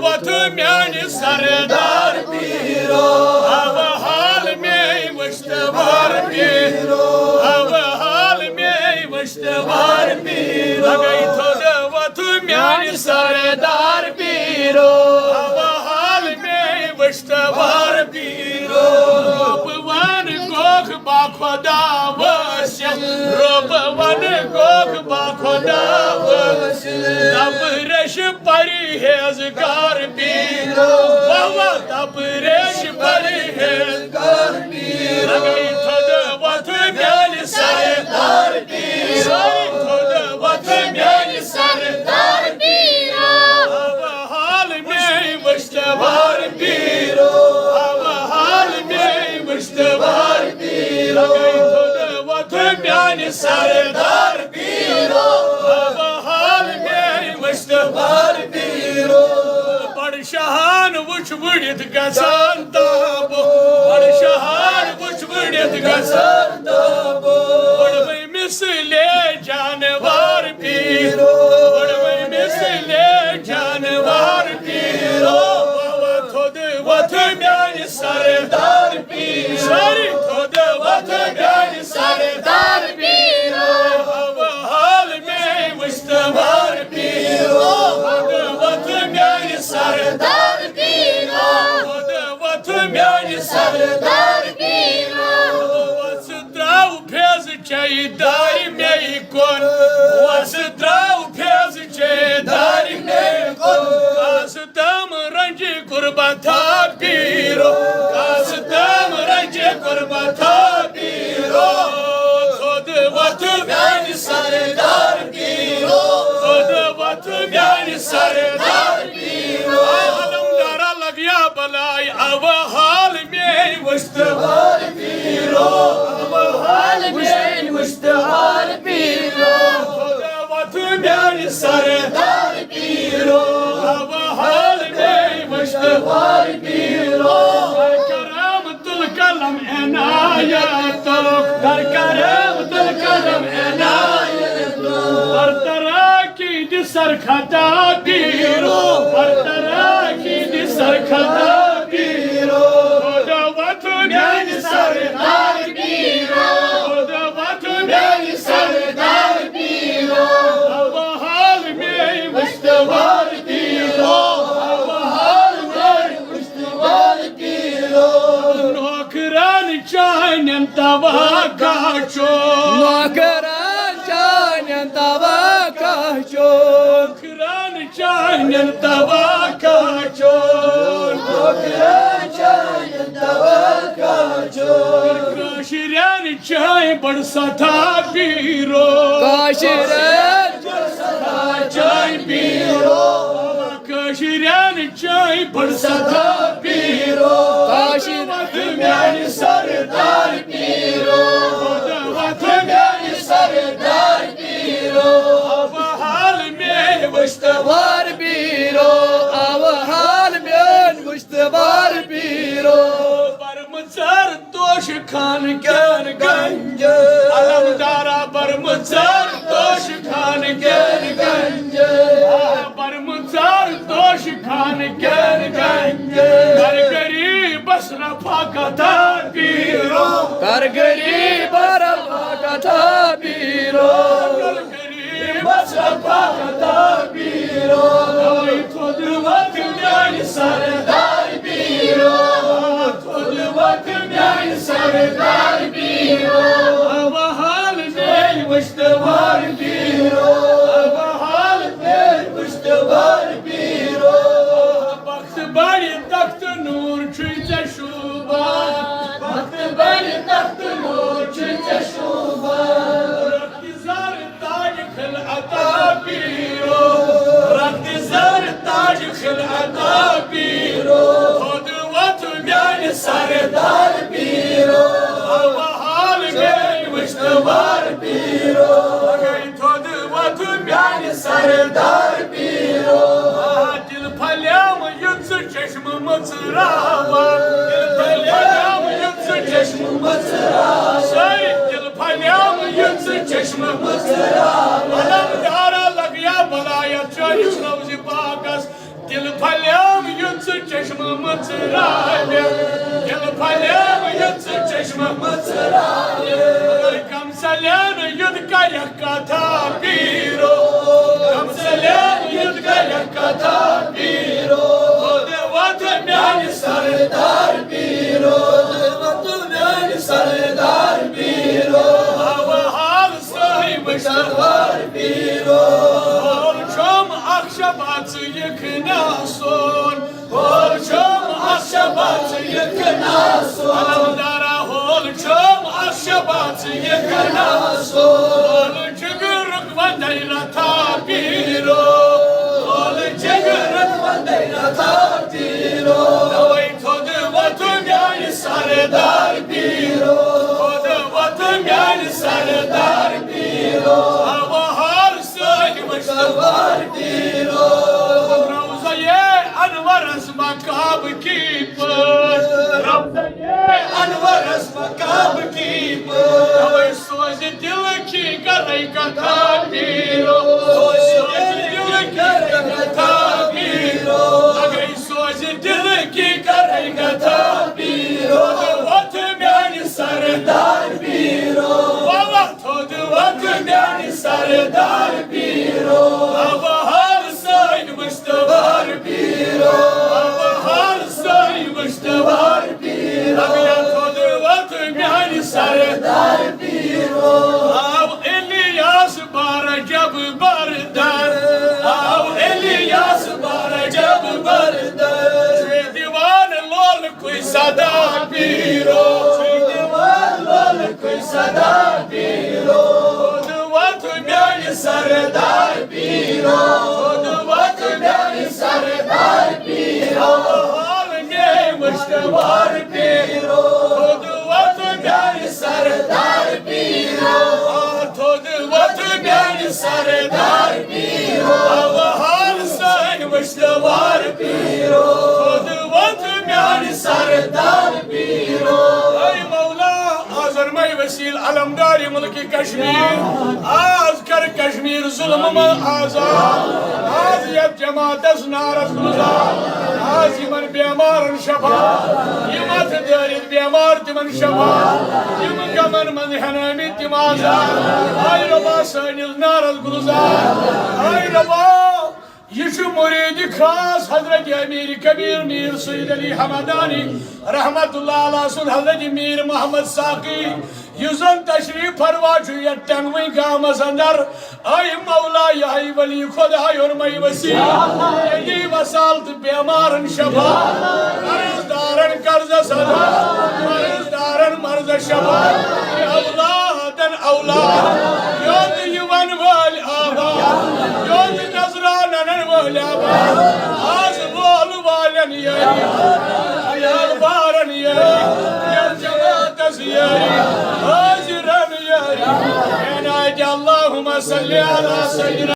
वत म्यानि सरदार पीरो अब हाल में मुश्तबार पीरो अब हाल में मुश्तबार पीरो लगई थोद वत म्यानि सरदार पीरो अब हाल में मुश्तबार पीरो रोपवन गोख बा खुदा वसिल रोपवन गोख बा खुदा वसिल तब रेश परहेज़गार पीरो बाबा तब रेश परहेज़गार पीरो लगई थोद वत म्यानि सरदार पीरो थोद वत म्यानि सरदार पीरो अब हाल में मुश्तबार पीरो अब हाल में मुश्तबार पीरो लगई थोद वत म्यानि सरदार पीरो अब हाल में मुश्तबार पीरो बड़ शहान वुच बुड़ित गसान ताबो बड़ शहान वुच बुड़ित गसान ताबो बड़वई मिसले जानवर पीरो बड़वई मिसले जानवर पीरो बाबा थोद वत म्यानि सरदार पीरो सारी थोद वत म्यानि सरदार पीरो अब हाल में मुश्तबार पीरो थोद वत म्यानि सरदार पीरो थोद वत म्यानि सरदार पीरो वस द्राव फेज चई दारी में कोन वस द्राव फेज चई दारी में कोन कास तम रंज कुर्बता पीरो कास तम रंज कुर्बता पीरो थोद वत म्यानि सरदार पीरो थोद वत म्यानि सरदार पीरो अलमदारा लगिया बलाई अब हाल में मुश्तबार पीरो अब हाल में मुश्तबार पीरो थोद वत म्यानि सरदार पीरो अब हाल में मुश्तबार पीरो करमतुल कलम इनायत कर करमतुल कलम इनायत बरतरा की दिसर खता पीरो बरतरा की दिसर खता पीरो थोद वत म्यानि सरदार पीरो थोद वत म्यानि सरदार पीरो अब हाल में मुश्तबार पीरो अब हाल में मुश्तबार पीरो नौकरान चाहन तवा काचो नौकरान चाहन तवा काचो नौकरान चाहन तवा काचो नौकरान चाहन तवा काचो काशिरान चाह बड़ सथा पीरो काशिरान बड़ सथा चाह पीरो काशिरान चाह बड़ सथा पीरो काशिर वत म्यानि सरदार पीरो थोद वत म्यानि सरदार पीरो अब हाल में मुश्तबार पीरो अब हाल में मुश्तबार पीरो बरमचर तोश खान ज्ञान गंज अलमदारा बरमचर तोश खान ज्ञान गंज बरमचर तोश खान ज्ञान गंज कर गरीब रफा कथा पीरो कर गरीब रफा कथा पीरो कर गरीब रफा कथा पीरो थोद वत म्यानि सरदार पीरो थोद वत म्यानि सरदार पीरो अब हाल में मुश्तबार पीरो अब हाल में मुश्तबार पीरो वक्त बड़ी तख्त नूर छुई शोभान वक्त बड़ी तख्त नूर छुई शोभान रक्त ज़र ताज खिल अता पीरो रक्त ज़र ताज खिल अता पीरो थोद वत म्यानि सरदार पीरो अब हाल में मुश्तबार पीरो लगई थोद वत म्यानि सरदार पीरो दिल फल्याम युद्ध चश्म मचरावा दिल फल्याम युद्ध चश्म मचरावा दिल फल्याम युद्ध चश्म मचरावा अलमदारा लगिया बलाया चोइस रोज़ पाकस दिल फल्याम çeşme mıtırane Gel palem yutsu çeşme mıtırane Kamsalen yudka yakata biro Kamsalen yudka yakata biro Ode vatı yani sardar biro Sardar biro Hava hal saymışlar var biro Olçom akşabatı yıkına son Olçom akşabatı yıkına son Alamdara olçom akşabatı yıkına son Olçuguruk vandayla tabiro Olçuguruk vandayla tabiro Davay todu vatum yani sardar biro Sardar biro Hava har saymışlar var biro Ravza-ye anvar asmakab kipır Ravza-ye anvar asmakab kipır Havay sozi dil ki garay kata biro Sozi dil ki garay kata biro Havay sozi dil ki garay kata biro Vatum yani sardar biro yani sardar biro Hava har saymıştı var biro Hava har saymıştı var biro Abiyat odu vatım yani sardar biro Av Eliyas baracab bardar Av Eliyas baracab bardar Şu divan lol kuy sada biro Şu divan lol kuy sada biro Sardar biro Vatum yani sardar biro Halneymişti var biro Vatum yani sardar biro Vatum yani sardar biro Hal saymıştı var biro Vatum yani sardar biro Ay Mevla azarmay vesil alamdari mulki Kaşmir Az kar Kaşmir zulmuma azad Az yap cemaates naraz guzar Az iman bemarın şafa Yimat derin bemar timan şafa Yim kaman manhanamit timazar Ay Rabba sanil naraz guzar Ay Rabba Yişu muridi khas Hazreti Emir Kabir Mir Seyyid Ali Hamadani Rahmetullah alasın Hazreti Mir Muhammed Saki Yüzün teşrif parvacı yettenvi gamazandar Ay Mevla ay veli Khuda yormay vesi Yedi vasalt bemarın şafa Marızdarın karza sada Marızdarın marza şafa Evladen evlad Yod yuvan vel aba Yod nazranen vel aba Az bol valen yeri Ayal baran yeri Yel cemaates yeri Haziran yeri Enaydi Allahümme salli ala seyyidina